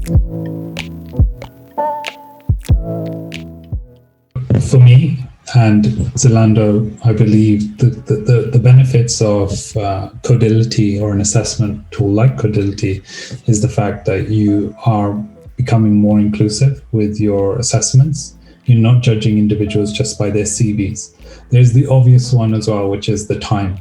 For me and Zalando, I believe the benefits of Codility, or an assessment tool like Codility, is the fact that you are becoming more inclusive with your assessments. You're not judging individuals just by their CVs. There's the obvious one as well, which is the time.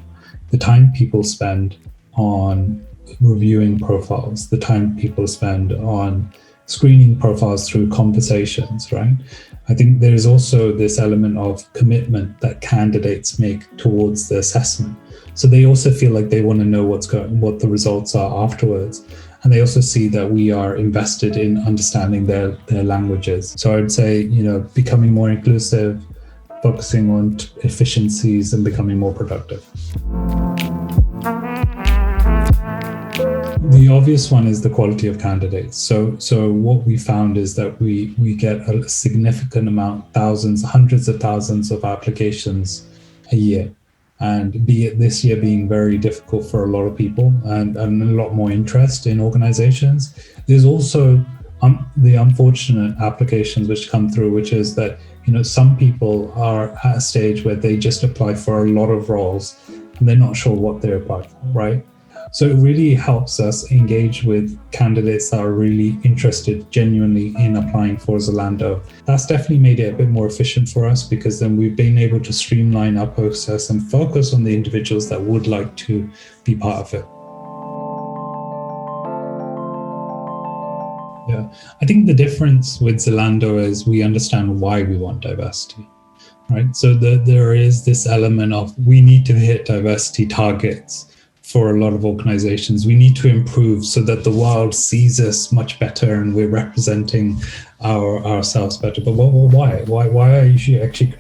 The time people spend on reviewing profiles, the time people spend on screening profiles through conversations, right? I think there is also this element of commitment that candidates make towards the assessment. So they also feel like they want to know what the results are afterwards. And they also see that we are invested in understanding their languages. So I would say, becoming more inclusive, focusing on efficiencies, and becoming more productive. The obvious one is the quality of candidates. So what we found is that we get a significant amount, hundreds of thousands of applications a year. And be it this year being very difficult for a lot of people, and a lot more interest in organizations, there's also the unfortunate applications which come through, which is that some people are at a stage where they just apply for a lot of roles and they're not sure what they apply for, right? So it really helps us engage with candidates that are really interested genuinely in applying for Zalando. That's definitely made it a bit more efficient for us, because then we've been able to streamline our process and focus on the individuals that would like to be part of it. Yeah, I think the difference with Zalando is we understand why we want diversity, right? So there is this element of we need to hit diversity targets. For a lot of organizations, we need to improve so that the world sees us much better and we're representing ourselves better. But why? Why are you actually?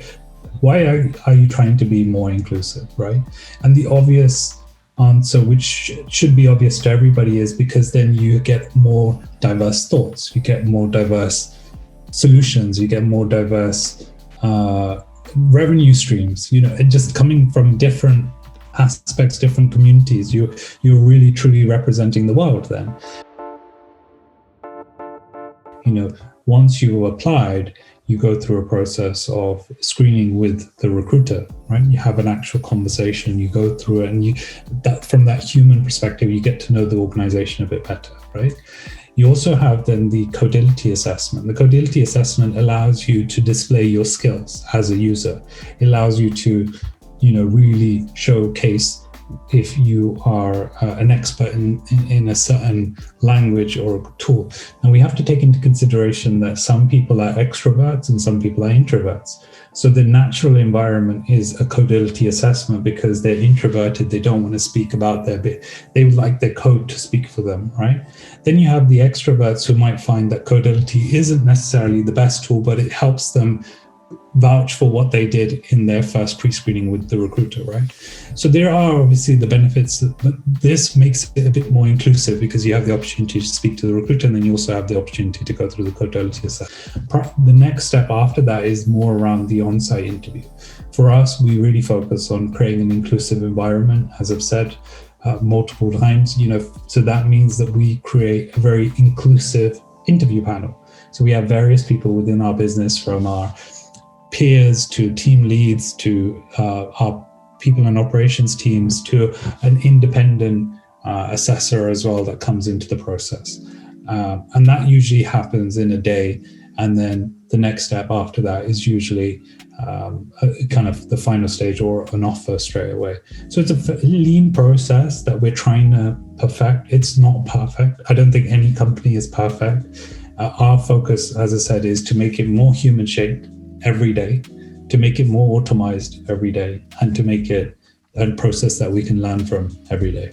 Why are you trying to be more inclusive, right? And the obvious answer, which should be obvious to everybody, is because then you get more diverse thoughts, you get more diverse solutions, you get more diverse revenue streams. Just coming from different aspects, different communities, you're really truly representing the world then. Once you applied, you go through a process of screening with the recruiter, right? You have an actual conversation, you go through it, and from that human perspective, you get to know the organization a bit better, right? You also have then the Codility assessment. The Codility assessment allows you to display your skills as a user. It allows you to really showcase if you are an expert in a certain language or tool. And we have to take into consideration that some people are extroverts and some people are introverts. So the natural environment is a Codility assessment, because they're introverted, they don't want to speak about their bit. They would like their code to speak for them, right? Then you have the extroverts who might find that Codility isn't necessarily the best tool, but it helps them vouch for what they did in their first pre-screening with the recruiter, right? So there are obviously the benefits, but this makes it a bit more inclusive because you have the opportunity to speak to the recruiter, and then you also have the opportunity to go through the Codility assessment. The next step after that is more around the on-site interview. For us, we really focus on creating an inclusive environment, as I've said multiple times, so that means that we create a very inclusive interview panel. So we have various people within our business, from our peers to team leads to our people and operations teams to an independent assessor as well that comes into the process. And that usually happens in a day. And then the next step after that is usually kind of the final stage or an offer straight away. So it's a lean process that we're trying to perfect. It's not perfect. I don't think any company is perfect. Our focus, as I said, is to make it more human shaped every day, to make it more automized every day, and to make it a process that we can learn from every day.